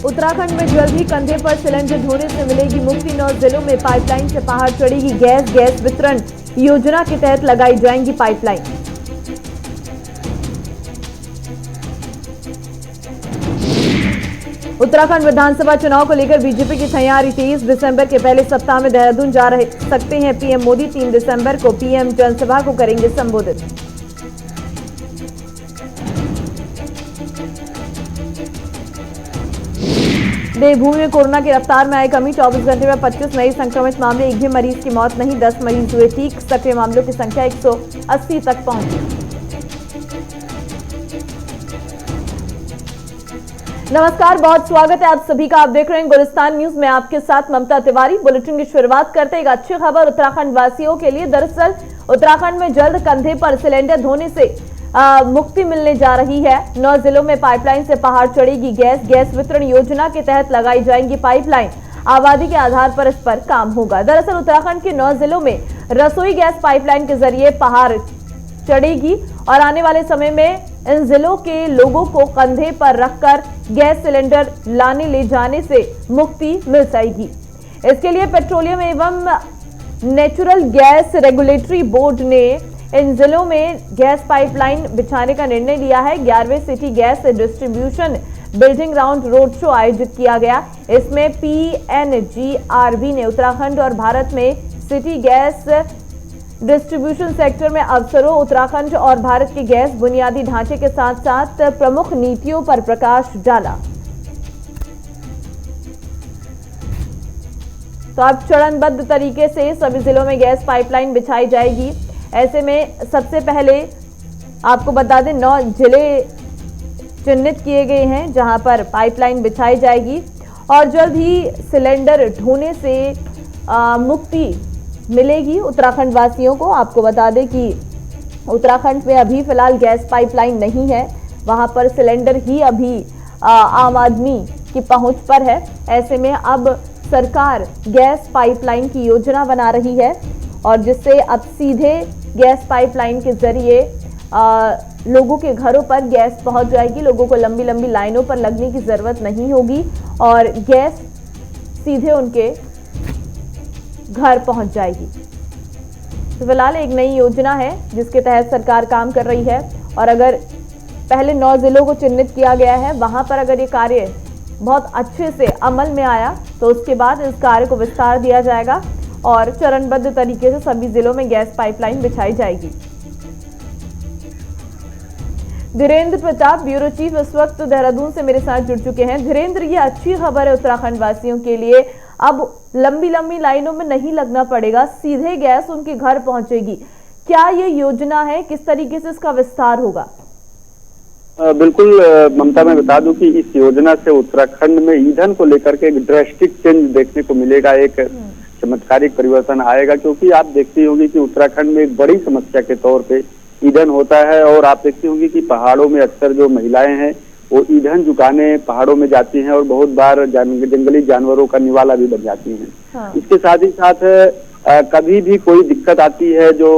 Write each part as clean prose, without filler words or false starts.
उत्तराखंड में जल्द ही कंधे पर सिलेंडर ढोने से मिलेगी मुक्ति। 9 जिलों में पाइपलाइन से पहाड़ चढ़ेगी गैस वितरण योजना के तहत लगाई जाएंगी पाइपलाइन। उत्तराखंड विधानसभा चुनाव को लेकर बीजेपी की तैयारी तेज। दिसंबर के पहले सप्ताह में देहरादून जा सकते हैं पीएम मोदी। 3 दिसंबर को पीएम जनसभा को करेंगे संबोधित। देवभूमि में कोरोना की रफ्तार में आई कमी। 24 घंटे में 25 नए संक्रमित मामले, एक भी मरीज की मौत नहीं, 10 मरीज हुए ठीक। सक्रिय मामलों की संख्या 180 तक पहुंची। नमस्कार, बहुत स्वागत है आप सभी का। आप देख रहे हैं गुलिस्तान न्यूज में, आपके साथ ममता तिवारी। बुलेटिन की शुरुआत करते एक अच्छी खबर उत्तराखंड वासियों के लिए। दरअसल उत्तराखंड में जल्द कंधे पर सिलेंडर ढोने से मुक्ति मिलने जा रही है। 9 जिलों में पाइपलाइन से पहाड़ चढ़ेगी गैस वितरण योजना के तहत लगाई जाएंगी पाइपलाइन। आबादी के आधार पर इस पर काम होगा। दरअसल उत्तराखंड के 9 जिलों में रसोई गैस पाइपलाइन के जरिए पहाड़ चढ़ेगी और आने वाले समय में इन जिलों के लोगों को कंधे पर रखकर गैस सिलेंडर लाने ले जाने से मुक्ति मिल जाएगी। इसके लिए पेट्रोलियम एवं नेचुरल गैस रेगुलेटरी बोर्ड ने इन जिलों में गैस पाइपलाइन बिछाने का निर्णय लिया है। 11वें city gas distribution building round road show आयोजित किया गया। इसमें PNGRB ने उत्तराखंड और भारत में सिटी गैस डिस्ट्रीब्यूशन सेक्टर में अवसरों, उत्तराखंड और भारत के गैस बुनियादी ढांचे के साथ साथ प्रमुख नीतियों पर प्रकाश डाला। तो अब चरणबद्ध तरीके से सभी जिलों में गैस पाइपलाइन बिछाई जाएगी। ऐसे में सबसे पहले आपको बता दें 9 जिले चिन्हित किए गए हैं जहां पर पाइपलाइन बिछाई जाएगी और जल्द ही सिलेंडर ढोने से मुक्ति मिलेगी उत्तराखंड वासियों को। आपको बता दें कि उत्तराखंड में अभी फिलहाल गैस पाइपलाइन नहीं है, वहां पर सिलेंडर ही अभी आम आदमी की पहुंच पर है। ऐसे में अब सरकार गैस पाइपलाइन की योजना बना रही है और जिससे अब सीधे गैस पाइपलाइन के जरिए लोगों के घरों पर गैस पहुंच जाएगी। लोगों को लंबी लंबी लाइनों पर लगने की जरूरत नहीं होगी और गैस सीधे उनके घर पहुंच जाएगी। तो फिलहाल एक नई योजना है जिसके तहत सरकार काम कर रही है और अगर पहले 9 जिलों को चिन्हित किया गया है, वहां पर अगर ये कार्य बहुत अच्छे से अमल में आया तो उसके बाद इस कार्य को विस्तार दिया जाएगा और चरणबद्ध तरीके से सभी जिलों में गैस पाइपलाइन बिछाई जाएगी। धीरेन्द्र प्रताप, ब्यूरो चीफ, इस वक्त देहरादून से मेरे साथ जुड़ चुके हैं। धीरेन्द्र, ये अच्छी खबर है उत्तराखंड वासियों के लिए। अब लंबी लंबी लाइनों में नहीं लगना पड़ेगा, सीधे गैस उनके घर पहुंचेगी। क्या ये योजना है, किस तरीके से इसका विस्तार होगा? बिल्कुल ममता, मैं बता दूं कि इस योजना से उत्तराखंड में ईंधन को लेकर के एक ड्रास्टिक चेंज देखने को मिलेगा, एक चमत्कारिक परिवर्तन आएगा। क्योंकि आप देखती होंगी कि उत्तराखंड में एक बड़ी समस्या के तौर पे ईंधन होता है और आप देखती होंगी कि पहाड़ों में अक्सर जो महिलाएं हैं वो ईंधन जुटाने पहाड़ों में जाती हैं और बहुत बार जंगली जानवरों का निवाला भी बन जाती हैं। हाँ। इसके साथ ही साथ कभी भी कोई दिक्कत आती है, जो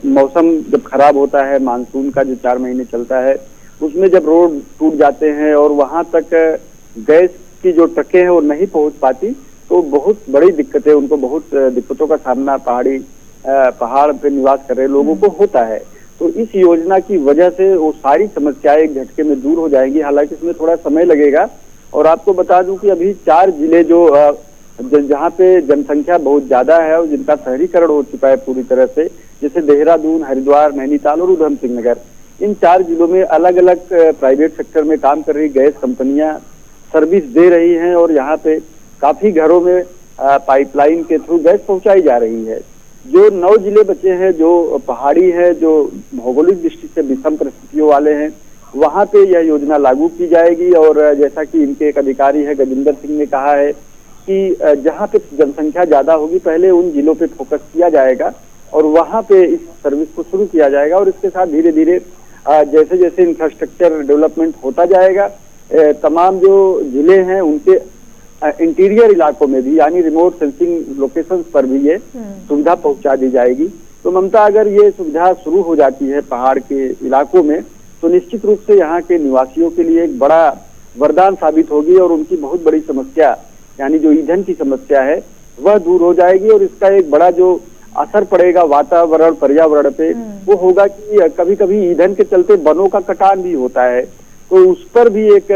मौसम जब खराब होता है, मानसून का जो 4 महीने चलता है, उसमें जब रोड टूट जाते हैं और वहां तक गैस की जो ट्रकें हैं वो नहीं पहुंच पाती, तो बहुत बड़ी दिक्कतें, उनको बहुत दिक्कतों का सामना पहाड़ पे निवास कर रहे लोगों को होता है। तो इस योजना की वजह से वो सारी समस्याएं एक झटके में दूर हो जाएंगी। हालांकि इसमें थोड़ा समय लगेगा और आपको बता दूं कि अभी 4 जिले जो जहां पे जनसंख्या बहुत ज्यादा है और जिनका शहरीकरण हो चुका है पूरी तरह से, जैसे देहरादून, हरिद्वार, नैनीताल और उधम सिंह नगर, इन 4 जिलों में अलग अलग प्राइवेट सेक्टर में काम कर रही गैस कंपनियां सर्विस दे रही हैं और यहाँ पे काफी घरों में पाइपलाइन के थ्रू गैस पहुंचाई जा रही है। जो 9 जिले बचे हैं, जो पहाड़ी है, जो भौगोलिक दृष्टि से विषम परिस्थितियों वाले हैं, वहां पे यह योजना लागू की जाएगी। और जैसा कि इनके एक अधिकारी है गजेंद्र सिंह ने कहा है कि जहां पे जनसंख्या ज्यादा होगी, पहले उन जिलों पे फोकस किया जाएगा और वहां पे इस सर्विस को शुरू किया जाएगा और इसके साथ धीरे धीरे जैसे जैसे इंफ्रास्ट्रक्चर डेवलपमेंट होता जाएगा, तमाम जो जिले हैं उनके इंटीरियर इलाकों में भी, यानी रिमोट सेंसिंग लोकेशंस पर भी ये सुविधा पहुंचा दी जाएगी। तो ममता, अगर ये सुविधा शुरू हो जाती है पहाड़ के इलाकों में, तो निश्चित रूप से यहाँ के निवासियों के लिए एक बड़ा वरदान साबित होगी और उनकी बहुत बड़ी समस्या यानी जो ईंधन की समस्या है वह दूर हो जाएगी। और इसका एक बड़ा जो असर पड़ेगा वातावरण पर्यावरण पे वो होगा कि कभी कभी ईंधन के चलते वनों का कटान भी होता है, तो उस पर भी एक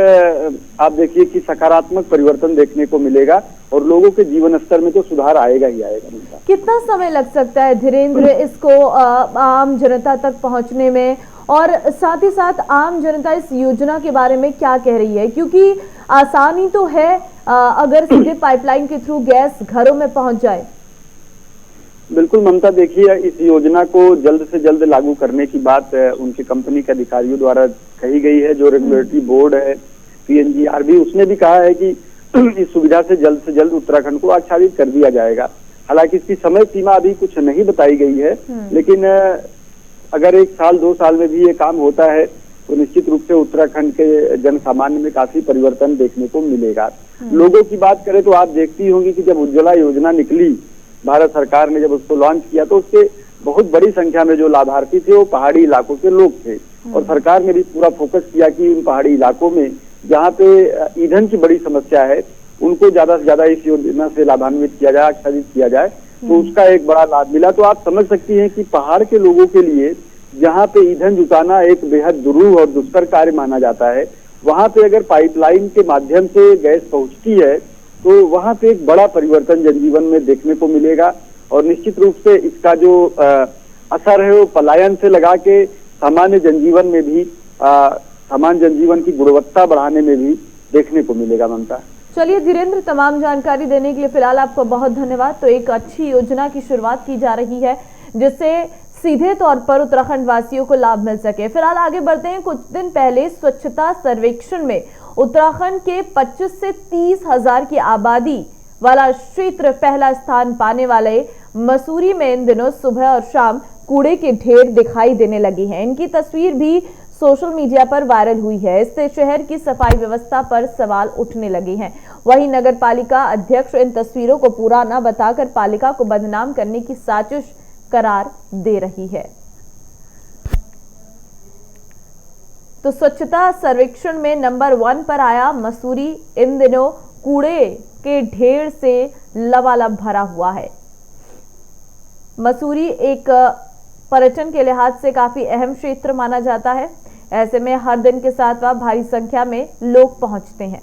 आप देखिए कि सकारात्मक परिवर्तन देखने को मिलेगा और लोगों के जीवन स्तर में तो सुधार आएगा ही आएगा। कितना समय लग सकता है धीरेन्द्र इसको आम जनता तक पहुंचने में, और साथ ही साथ आम जनता इस योजना के बारे में क्या कह रही है? क्योंकि आसानी तो है अगर सीधे पाइपलाइन के थ्रू गैस घरों में पहुंच जाए। बिल्कुल ममता, देखिए इस योजना को जल्द से जल्द लागू करने की बात उनकी कंपनी के अधिकारियों द्वारा कही गई है। जो रेगुलेटरी बोर्ड है PNGRB, उसने भी कहा है कि इस सुविधा से जल्द उत्तराखंड को आच्छादित कर दिया जाएगा। हालांकि इसकी समय सीमा अभी कुछ नहीं बताई गई है, लेकिन अगर 1 साल 2 साल में भी ये काम होता है तो निश्चित रूप से उत्तराखंड के जन सामान्य में काफी परिवर्तन देखने को मिलेगा। लोगों की बात करें तो आप देखती होंगी कि जब उज्ज्वला योजना निकली, भारत सरकार ने जब उसको लॉन्च किया तो उसके बहुत बड़ी संख्या में जो लाभार्थी थे वो पहाड़ी इलाकों के लोग थे। और सरकार ने भी पूरा फोकस किया कि उन पहाड़ी इलाकों में जहाँ पे ईंधन की बड़ी समस्या है उनको ज्यादा से ज्यादा इस योजना से लाभान्वित किया जाए, आच्छादित किया जाए, तो उसका एक बड़ा लाभ मिला। तो आप समझ सकती हैं कि पहाड़ के लोगों के लिए जहाँ पे ईंधन जुटाना एक बेहद दुरूह और दुष्कर कार्य माना जाता है, वहां पे अगर पाइपलाइन के माध्यम से गैस पहुंचती है तो वहां पे एक बड़ा परिवर्तन जनजीवन में देखने को मिलेगा। और निश्चित रूप से इसका जो असर है वो पलायन से लगा के सामान्य जनजीवन में भी सामान्य जनजीवन की गुणवत्ता बढ़ाने में भी देखने को मिलेगा। ममता, चलिए धीरेन्द्र, तमाम जानकारी देने के लिए फिलहाल आपको बहुत धन्यवाद। तो एक अच्छी योजना की शुरुआत की जा रही है जिससे सीधे तौर पर उत्तराखंड वासियों को लाभ मिल सके। फिलहाल आगे बढ़ते हैं। कुछ दिन पहले स्वच्छता सर्वेक्षण में उत्तराखंड के 25 से 30 हजार की आबादी वाला क्षेत्र पहला स्थान पाने वाले मसूरी में इन दिनों सुबह और शाम कूड़े के ढेर दिखाई देने लगी हैं। इनकी तस्वीर भी सोशल मीडिया पर वायरल हुई है। इससे शहर की सफाई व्यवस्था पर सवाल उठने लगे हैं। वहीं नगर पालिका अध्यक्ष इन तस्वीरों को पूरा न बताकर पालिका को बदनाम करने की साजिश करार दे रही है। तो स्वच्छता सर्वेक्षण में नंबर 1 पर आया मसूरी। इन दिनों कूड़े के ढेर से लबालब भरा हुआ है। मसूरी एक पर्यटन के लिहाज से काफी अहम क्षेत्र माना जाता है। ऐसे में हर दिन के साथ वह भारी संख्या में लोग पहुंचते हैं।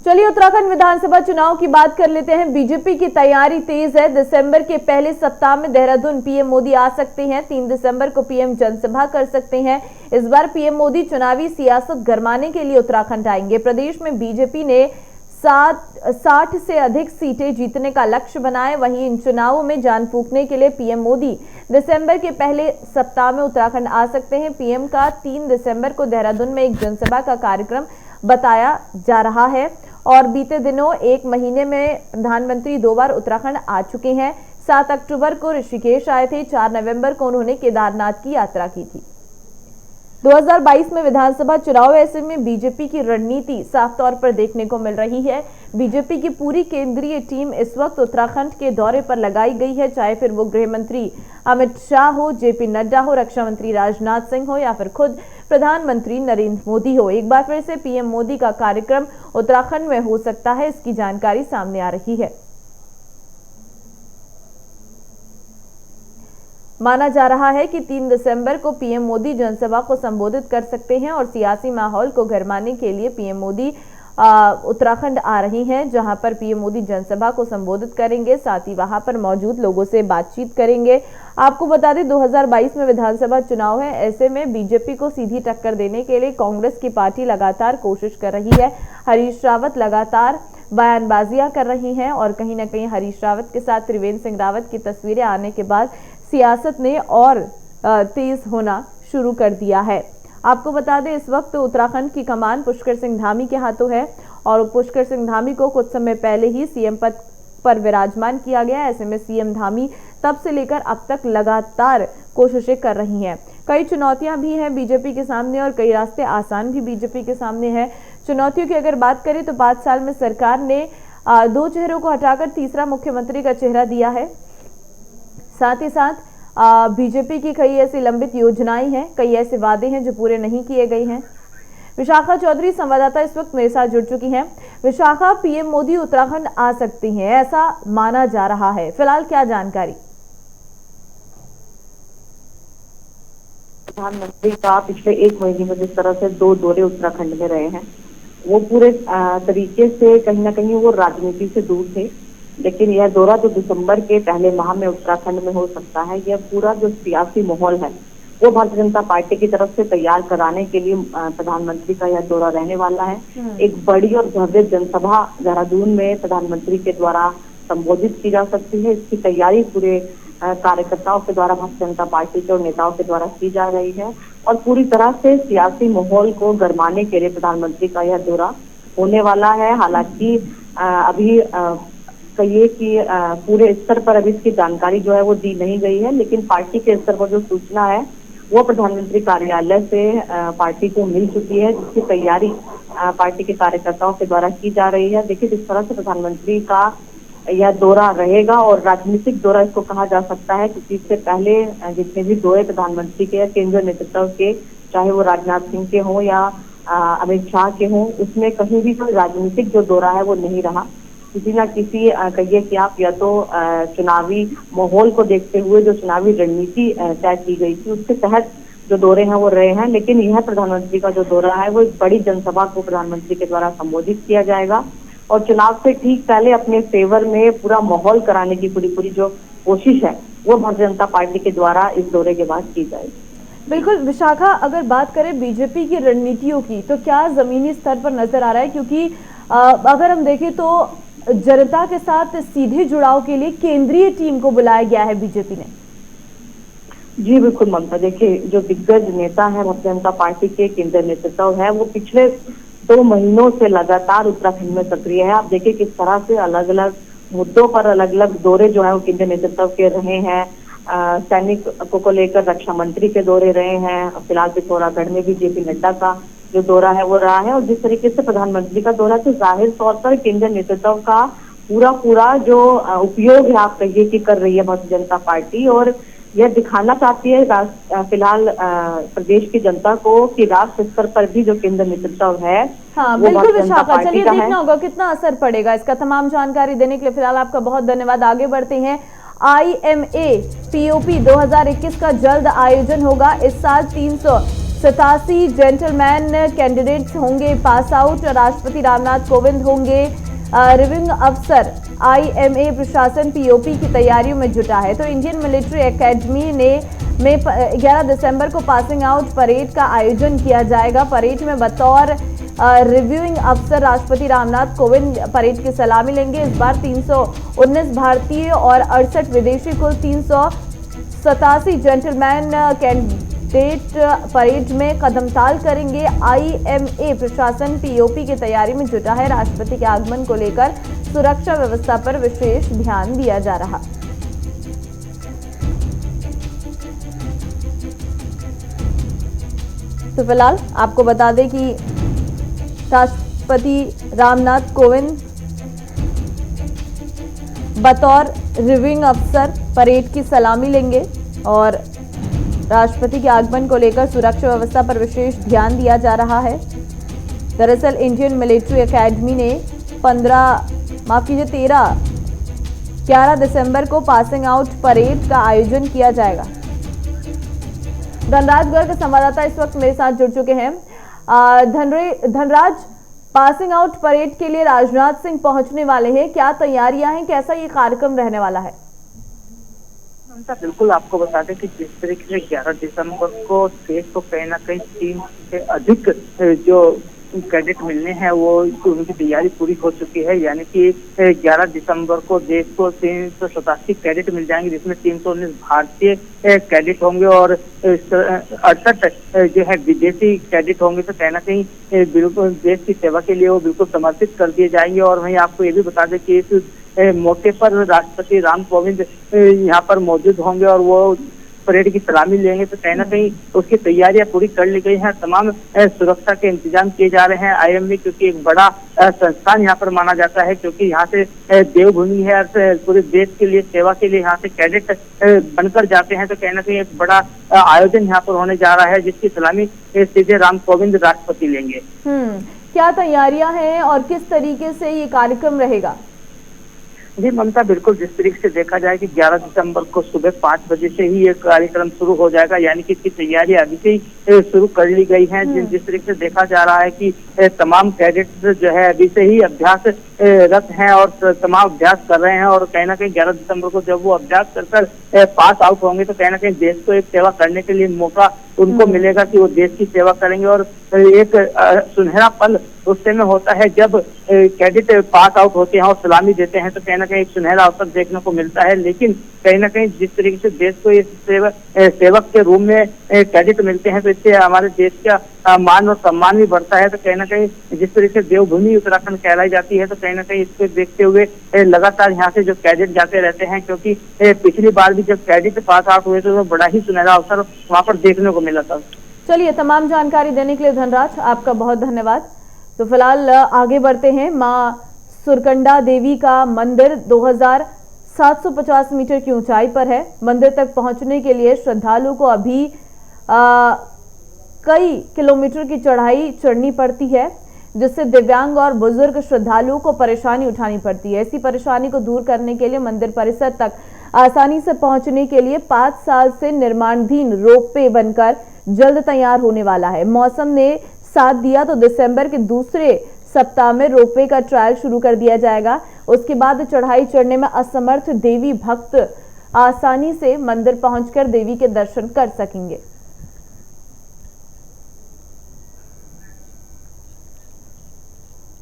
चलिए उत्तराखंड विधानसभा चुनाव की बात कर लेते हैं। बीजेपी की तैयारी तेज है। दिसंबर के पहले सप्ताह में देहरादून पीएम मोदी आ सकते हैं। 3 दिसंबर को पीएम जनसभा कर सकते हैं। इस बार पीएम मोदी चुनावी सियासत गरमाने के लिए उत्तराखंड आएंगे। प्रदेश में बीजेपी ने 60 से अधिक सीटें जीतने का लक्ष्य बनाए। वहीं इन चुनावों में जान फूंकने के लिए पीएम मोदी दिसंबर के पहले सप्ताह में उत्तराखंड आ सकते हैं। पीएम का 3 दिसंबर को देहरादून में एक जनसभा का कार्यक्रम बताया जा रहा है। और बीते दिनों 1 महीने में प्रधानमंत्री 2 बार उत्तराखंड आ चुके हैं। 7 अक्टूबर को ऋषिकेश आए थे। 4 नवंबर को उन्होंने केदारनाथ की यात्रा की थी। 2022 में विधानसभा चुनाव, ऐसे में बीजेपी की रणनीति साफ तौर पर देखने को मिल रही है। बीजेपी की पूरी केंद्रीय टीम इस वक्त उत्तराखंड के दौरे पर लगाई गई है, चाहे फिर वो गृह मंत्री अमित शाह हो, जेपी नड्डा हो, रक्षा मंत्री राजनाथ सिंह हो या फिर खुद प्रधानमंत्री नरेंद्र मोदी हो। एक बार फिर से पीएम मोदी का कार्यक्रम उत्तराखंड में हो सकता है, इसकी जानकारी सामने आ रही है। माना जा रहा है कि 3 दिसंबर को पीएम मोदी जनसभा को संबोधित कर सकते हैं और सियासी माहौल को गरमाने के लिए पीएम मोदी उत्तराखंड आ रही हैं, जहां पर पीएम मोदी जनसभा को संबोधित करेंगे, साथ ही वहां पर मौजूद लोगों से बातचीत करेंगे। आपको बता दें 2022 में विधानसभा चुनाव है। ऐसे में बीजेपी को सीधी टक्कर देने के लिए कांग्रेस की पार्टी लगातार कोशिश कर रही है। हरीश रावत लगातार बयानबाजियां कर रही हैं और कहीं ना कहीं हरीश रावत के साथ त्रिवेंद्र सिंह रावत की तस्वीरें आने के बाद सियासत ने और तेज होना शुरू कर दिया है। आपको बता दें इस वक्त उत्तराखंड की कमान पुष्कर सिंह धामी के हाथों है और पुष्कर सिंह धामी को कुछ समय पहले ही सीएम पद पर विराजमान किया गया। ऐसे में सीएम धामी तब से लेकर अब तक लगातार कोशिशें कर रही हैं। कई चुनौतियां भी हैं बीजेपी के सामने और कई रास्ते आसान भी बीजेपी के सामने हैं। चुनौतियों की अगर बात करें तो 5 साल में सरकार ने 2 चेहरों को हटाकर तीसरा मुख्यमंत्री का चेहरा दिया है। साथ ही साथ बीजेपी की कई ऐसी लंबित योजनाएं हैं, कई ऐसे वादे हैं जो पूरे नहीं किए गए हैं। विशाखा चौधरी संवाददाता इस वक्त मेरे साथ जुड़ चुकी हैं। विशाखा, पीएम मोदी उत्तराखंड आ सकती हैं ऐसा माना जा रहा है, फिलहाल क्या जानकारी? प्रधानमंत्री का पिछले 1 महीने में जिस तरह से 2 दौरे उत्तराखंड में रहे हैं, वो पूरे तरीके से कहीं ना कहीं वो राजनीति से दूर थे। लेकिन यह दौरा जो दिसंबर के पहले माह में उत्तराखंड में हो सकता है, यह पूरा जो सियासी माहौल है वो भारतीय जनता पार्टी की तरफ से तैयार कराने के लिए प्रधानमंत्री का यह दौरा रहने वाला है। एक बड़ी और भव्य जनसभा देहरादून में प्रधानमंत्री के द्वारा संबोधित की जा सकती है। इसकी तैयारी पूरे कार्यकर्ताओं के द्वारा भारतीय जनता पार्टी के और नेताओं के द्वारा की जा रही है और पूरी तरह से सियासी माहौल को गरमाने के लिए प्रधानमंत्री का यह दौरा होने वाला है। हालांकि अभी कहिए कि पूरे स्तर पर अभी इसकी जानकारी जो है वो दी नहीं गई है, लेकिन पार्टी के स्तर पर जो सूचना है वो प्रधानमंत्री कार्यालय से पार्टी को मिल चुकी है, जिसकी तैयारी पार्टी के कार्यकर्ताओं के द्वारा की जा रही है। देखिए, जिस तरह से प्रधानमंत्री का यह दौरा रहेगा और राजनीतिक दौरा इसको कहा जा सकता है, क्योंकि इससे पहले जितने भी दौरे प्रधानमंत्री के या केंद्रीय नेतृत्व के, चाहे वो राजनाथ सिंह के हों या अमित शाह के हों, उसमें कहीं भी कोई राजनीतिक जो दौरा है वो नहीं रहा। किसी ना किसी कहिए कि आप या तो चुनावी माहौल को देखते हुए जो चुनावी रणनीति तय की गई थी उसके तहत जो दौरे हैं वो रहे हैं। लेकिन यह प्रधानमंत्री का जो दौरा है वो एक बड़ी जनसभा को प्रधानमंत्री के द्वारा संबोधित किया जाएगा और चुनाव से ठीक पहले अपने फेवर में पूरा माहौल कराने की पूरी जो कोशिश है वो भारतीय जनता पार्टी के द्वारा इस दौरे के बाद की जाएगी। बिल्कुल विशाखा, अगर बात करें बीजेपी की रणनीतियों की तो क्या जमीनी स्तर पर नजर आ रहा है? क्योंकि अगर हम देखें तो जनता के साथ सीधे जुड़ाव के लिए केंद्रीय टीम को बुलाया गया है बीजेपी ने। जी बिल्कुल ममता, देखिए जो दिग्गज नेता है भारतीय जनता पार्टी के केंद्रीय नेतृत्व है वो पिछले 2 महीनों से लगातार उत्तराखंड में सक्रिय है। आप देखिए किस तरह से अलग अलग मुद्दों पर अलग अलग दौरे जो है वो केंद्रीय नेतृत्व के रहे हैं। सैनिकों को लेकर रक्षा मंत्री के दौरे रहे हैं, फिलहाल पिथौरागढ़ में भी जेपी नड्डा का जो दौरा है वो रहा है और जिस तरीके से प्रधानमंत्री का दौरा, तो जाहिर तौर पर केंद्रीय नेतृत्व का पूरा जो उपयोग है आप कहिए कि कर रही है भारतीय जनता पार्टी और यह दिखाना चाहती है फिलहाल प्रदेश की जनता को कि राष्ट्र स्तर पर भी जो केंद्र नेतृत्व है। हाँ बिल्कुल विशाखा, चलिए देखना होगा कितना असर पड़ेगा इसका। तमाम जानकारी देने के लिए फिलहाल आपका बहुत धन्यवाद। आगे बढ़ते हैं। IMA POP 2021 का जल्द आयोजन होगा। इस साल 387 जेंटलमैन कैंडिडेट्स होंगे पास आउट। राष्ट्रपति रामनाथ कोविंद होंगे रिविंग अफसर। IMA प्रशासन POP की तैयारियों में जुटा है। तो इंडियन मिलिट्री एकेडमी में 11 दिसंबर को पासिंग आउट परेड का आयोजन किया जाएगा। परेड में बतौर रिव्यूइंग अफसर राष्ट्रपति रामनाथ कोविंद परेड की सलामी लेंगे। इस बार 319 भारतीय और 68 विदेशी, कुल 387 जेंटलमैन कैंडिडेट परेड में कदमताल करेंगे। IMA प्रशासन POP की तैयारी में जुटा है। राष्ट्रपति के आगमन को लेकर सुरक्षा व्यवस्था पर विशेष ध्यान दिया जा रहा। तो फिलहाल आपको बता दें कि राष्ट्रपति रामनाथ कोविंद बतौर रिव्यूइंग अफसर परेड की सलामी लेंगे और राष्ट्रपति के आगमन को लेकर सुरक्षा व्यवस्था पर विशेष ध्यान दिया जा रहा है। दरअसल इंडियन मिलिट्री एकेडमी ने 11 दिसंबर को पासिंग आउट परेड का आयोजन किया जाएगा। धनराज गर्ग संवाददाता इस वक्त मेरे साथ जुड़ चुके हैं। धनराज, पासिंग आउट परेड के लिए राजनाथ सिंह पहुंचने वाले हैं, क्या तैयारियां हैं, कैसा ये कार्यक्रम रहने वाला है? बिल्कुल आपको बता दें कि जिस तरीके से 11 दिसंबर को देश को कहीं ना कहीं 3 से अधिक जो कैडेट मिलने हैं वो उनकी तैयारी पूरी हो चुकी है। यानी कि 11 दिसंबर को देश को 387 कैडेट मिल जाएंगे, जिसमें 319 भारतीय कैडेट होंगे और 68 जो है विदेशी कैडेट होंगे। तो कहना कहीं बिल्कुल देश की सेवा के लिए वो बिल्कुल समर्पित कर दिए जाएंगे। और वहीं आपको ये भी बता दें कि इस मौके पर राष्ट्रपति राम कोविंद यहाँ पर मौजूद होंगे और वो परेड की सलामी लेंगे। तो कहीं ना कहीं उसकी तैयारियां पूरी कर ली गई हैं, तमाम सुरक्षा के इंतजाम किए जा रहे हैं। IMB क्योंकि एक बड़ा संस्थान यहाँ पर माना जाता है, क्योंकि यहाँ से देवभूमि है, पूरे देश के लिए सेवा के लिए यहाँ से कैडेट बनकर जाते हैं। तो कहीं ना कहीं एक बड़ा आयोजन यहाँ पर होने जा रहा है, जिसकी सलामी सीधे राम कोविंद राष्ट्रपति लेंगे। क्या तैयारियां हैं और किस तरीके से ये कार्यक्रम रहेगा? जी ममता, बिल्कुल जिस तरीके से देखा जाए कि 11 दिसंबर को सुबह 5 बजे से ही ये कार्यक्रम शुरू हो जाएगा, यानी कि इसकी तैयारी अभी से ही शुरू कर ली गई है। जिस तरीके से देखा जा रहा है कि तमाम कैडेट्स जो है अभी से ही अभ्यास रत हैं और तमाम अभ्यास कर रहे हैं। और कहीं ना कहीं 11 दिसंबर को जब वो अभ्यास कर पास आउट होंगे तो कहीं ना कहीं देश को एक सेवा करने के लिए मौका उनको मिलेगा कि वो देश की सेवा करेंगे। और एक सुनहरा पल उस समय होता है जब कैडेट पास आउट होते हैं और सलामी देते हैं, तो कहीं ना कहीं एक सुनहरा अवसर देखने को मिलता है। लेकिन कहीं ना कहीं जिस तरीके से देश को इस सेवक के रूप में कैडेट मिलते हैं, तो इससे हमारे देश का मान और सम्मान भी बढ़ता है। तो कहीं ना कहीं जिस तरीके से देवभूमि उत्तराखंड कहलाई जाती है, तो कहीं ना कहीं इसको देखते हुए लगातार यहाँ से जो कैडेट जाते रहते हैं, क्योंकि पिछली बार भी जब कैडेट पास आउट हुए तो बड़ा ही सुनहरा अवसर वहाँ पर देखने को मिला था। चलिए, तमाम जानकारी देने के लिए धनराज आपका बहुत धन्यवाद। तो फिलहाल आगे बढ़ते हैं। मां सुरकंडा देवी का मंदिर 2750 मीटर की ऊंचाई पर है। मंदिर तक पहुंचने के लिए श्रद्धालु को अभी कई किलोमीटर की चढ़ाई चढ़नी पड़ती है, जिससे दिव्यांग और बुजुर्ग श्रद्धालुओं को परेशानी उठानी पड़ती है। ऐसी परेशानी को दूर करने के लिए मंदिर परिसर तक आसानी से पहुंचने के लिए 5 साल से निर्माणाधीन रोपवे बनकर जल्द तैयार होने वाला है। मौसम ने साथ दिया तो दिसंबर के दूसरे सप्ताह में रोपवे का ट्रायल शुरू कर दिया जाएगा। उसके बाद चढ़ाई चढ़ने में असमर्थ देवी भक्त आसानी से मंदिर पहुंचकर देवी के दर्शन कर सकेंगे।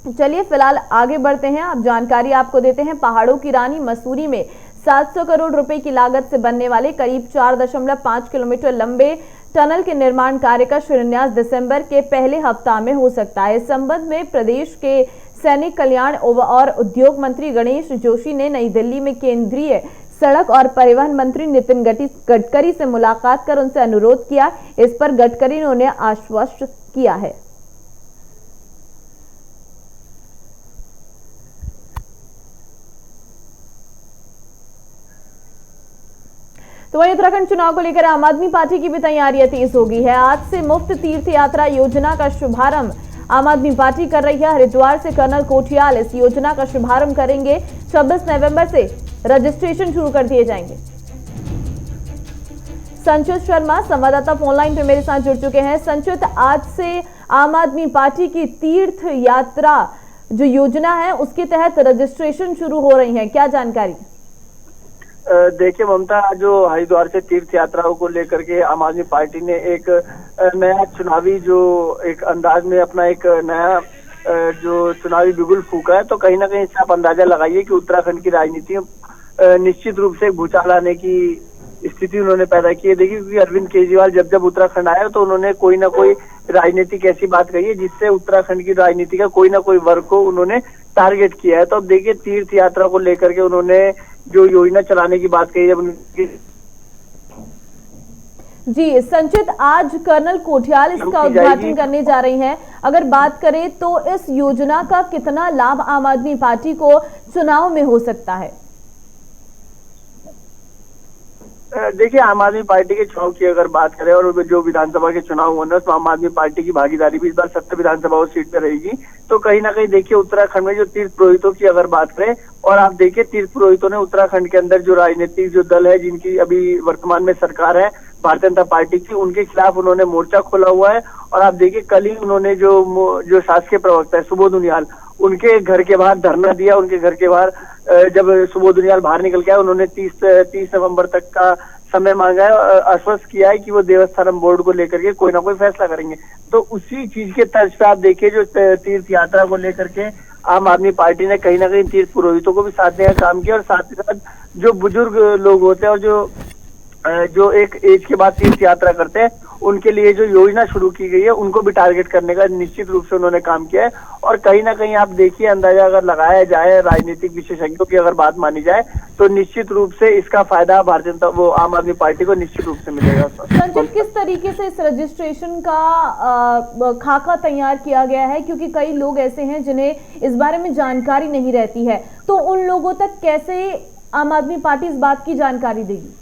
चलिए फिलहाल आगे बढ़ते हैं। अब जानकारी आपको देते हैं। पहाड़ों की रानी मसूरी में 700 करोड़ रुपए की लागत से बनने वाले करीब 4.5 किलोमीटर लंबे टनल के निर्माण कार्य का शिलान्यास दिसंबर के पहले हफ्ता में हो सकता है। इस संबंध में प्रदेश के सैनिक कल्याण और उद्योग मंत्री गणेश जोशी ने नई दिल्ली में केंद्रीय सड़क और परिवहन मंत्री नितिन गडकरी से मुलाकात कर उनसे अनुरोध किया। इस पर गडकरी ने उन्हें आश्वस्त किया है। तो वहीं उत्तराखंड चुनाव को लेकर आम आदमी पार्टी की भी तैयारियां तेज हो गई है। आज से मुफ्त तीर्थ यात्रा योजना का शुभारंभ आम आदमी पार्टी कर रही है। हरिद्वार से कर्नल कोठियाल इस योजना का शुभारंभ करेंगे। 26 नवंबर से रजिस्ट्रेशन शुरू कर दिए जाएंगे। संचित शर्मा संवाददाता फोन लाइन पे मेरे साथ जुड़ चुके हैं। संचित, आज से आम आदमी पार्टी की तीर्थ यात्रा जो योजना है उसके तहत रजिस्ट्रेशन शुरू हो रही है, क्या जानकारी? देखिए ममता, जो हरिद्वार से तीर्थ यात्राओं को लेकर के आम आदमी पार्टी ने एक नया चुनावी जो एक अंदाज में अपना एक नया जो चुनावी बिगुल फूका है, तो कहीं ना कहीं इससे आप अंदाजा लगाइए कि उत्तराखंड की राजनीति निश्चित रूप से भूचाल आने की स्थिति उन्होंने पैदा की है। देखिए, क्योंकि अरविंद केजरीवाल जब उत्तराखंड आया तो उन्होंने कोई ना कोई राजनीतिक ऐसी बात कही है जिससे उत्तराखंड की राजनीति का कोई ना कोई वर्ग को उन्होंने टारगेट किया है। तो अब देखिए, तीर्थ यात्रा को लेकर के उन्होंने जो योजना चलाने की बात कही है। जी संचित, आज कर्नल कोठियाल इसका उद्घाटन करने जा रही हैं। अगर बात करें तो इस योजना का कितना लाभ आम आदमी पार्टी को चुनाव में हो सकता है? देखिए, आम आदमी पार्टी के चुनाव की अगर बात करें और जो विधानसभा के चुनाव होने तो आम आदमी पार्टी की भागीदारी भी इस बार 70 विधानसभा सीट पे रहेगी। तो कहीं ना कहीं देखिए, उत्तराखंड में जो तीर्थ पुरोहितों की अगर बात करें और आप देखिए, तीर्थ पुरोहितों ने उत्तराखंड के अंदर जो राजनीतिक जो दल है जिनकी अभी वर्तमान में सरकार है भारतीय जनता पार्टी की, उनके खिलाफ उन्होंने मोर्चा खोला हुआ है। और आप देखिए, कल ही उन्होंने जो शासकीय प्रवक्ता है सुबोध उनियाल, उनके घर के बाहर धरना दिया। उनके घर के बाहर जब सुबोध उनियाल बाहर निकल के आए, उन्होंने 30 नवंबर तक का समय मांगा है और आश्वस्त किया है कि वो देवस्थानम बोर्ड को लेकर के कोई ना कोई फैसला करेंगे। तो उसी चीज के तर्ज पे आप देखिए, जो तीर्थ यात्रा को लेकर के आम आदमी पार्टी ने कहीं ना कहीं तीर्थ पुरोहितों को भी साथ देने का काम किया। और साथ ही साथ जो बुजुर्ग लोग होते हैं और जो एक एज के बाद तीर्थ यात्रा करते हैं उनके लिए जो योजना शुरू की गई है उनको भी टारगेट करने का निश्चित रूप से उन्होंने काम किया है। और कहीं ना कहीं आप देखिए, अंदाजा अगर लगाया जाए, राजनीतिक विशेषज्ञों की अगर बात मानी जाए, तो निश्चित रूप से इसका फायदा भारतीय जनता वो आम आदमी पार्टी को निश्चित रूप से मिलेगा। संजय, किस तरीके से इस रजिस्ट्रेशन का खाका तैयार किया गया है, क्योंकि कई लोग ऐसे हैं जिन्हें इस बारे में जानकारी नहीं रहती है, तो उन लोगों तक कैसे आम आदमी पार्टी इस बात की जानकारी देगी?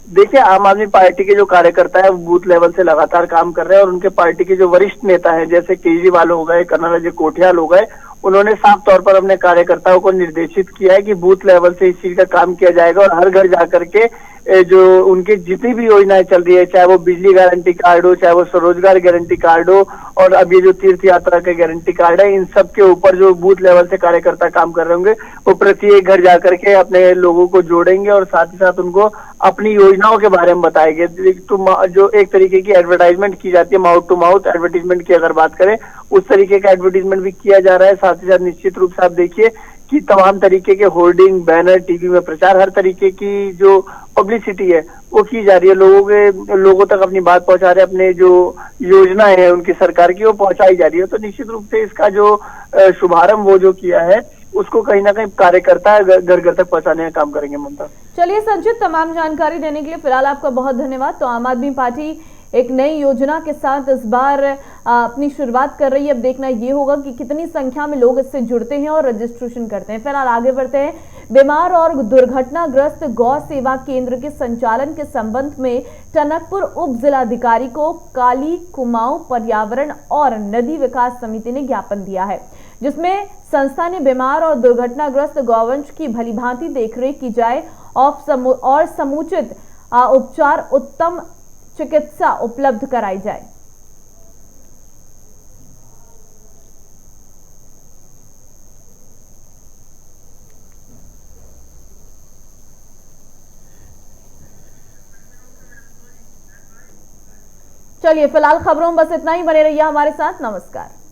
देखिए, आम आदमी पार्टी के जो कार्यकर्ता है वो बूथ लेवल से लगातार काम कर रहे हैं और उनके पार्टी के जो वरिष्ठ नेता हैं, जैसे केजरीवाल हो गए, कर्नल अजय कोठियाल हो गए, उन्होंने साफ तौर पर अपने कार्यकर्ताओं को निर्देशित किया है कि बूथ लेवल से इस चीज का काम किया जाएगा और हर घर जाकर के जो उनकी जितनी भी योजनाएं चल रही है, चाहे वो बिजली गारंटी कार्ड हो, चाहे वो स्वरोजगार गारंटी कार्ड हो, और अब ये जो तीर्थ यात्रा के गारंटी कार्ड है, इन सब के ऊपर जो बूथ लेवल से कार्यकर्ता काम कर रहे होंगे वो प्रत्येक घर जाकर के अपने लोगों को जोड़ेंगे और साथ ही साथ उनको अपनी योजनाओं के बारे में बताएंगे। तो जो एक तरीके की एडवर्टाइजमेंट की जाती है, माउथ टू माउथ एडवर्टीजमेंट की अगर बात करें, उस तरीके का एडवर्टीजमेंट भी किया जा रहा है। साथ ही साथ निश्चित रूप से आप देखिए कि तमाम तरीके के होर्डिंग, बैनर, टीवी में प्रचार, हर तरीके की जो पब्लिसिटी है वो की जा रही है। लोगों तक अपनी बात पहुंचा रहे हैं, अपने जो योजनाएं हैं उनकी सरकार की वो पहुंचाई जा रही है। तो निश्चित रूप से इसका जो शुभारंभ वो जो किया है उसको कहीं ना कहीं कार्यकर्ता घर घर तक पहुंचाने का काम करेंगे। ममता, चलिए संजीत, तमाम जानकारी देने के लिए फिलहाल आपका बहुत धन्यवाद। तो आम आदमी पार्टी एक नई योजना के साथ इस बार अपनी शुरुआत कर रही है। अब देखना ये होगा कि कितनी संख्या में लोग इससे जुड़ते हैं और रजिस्ट्रेशन करते हैं। फिलहाल आगे बढ़ते हैं। बीमार और दुर्घटनाग्रस्त गौ सेवा केंद्र के संचालन के संबंध में टनकपुर उप जिलाधिकारी को काली कुमाऊं पर्यावरण और नदी विकास समिति ने ज्ञापन दिया है, जिसमें संस्था ने बीमार और दुर्घटनाग्रस्त गौवंश की भलीभांति देखरेख की जाए और समुचित उपचार, उत्तम चिकित्सा उपलब्ध कराई जाए। चलिए फिलहाल खबरों में बस इतना ही, बने रहिए हमारे साथ। नमस्कार।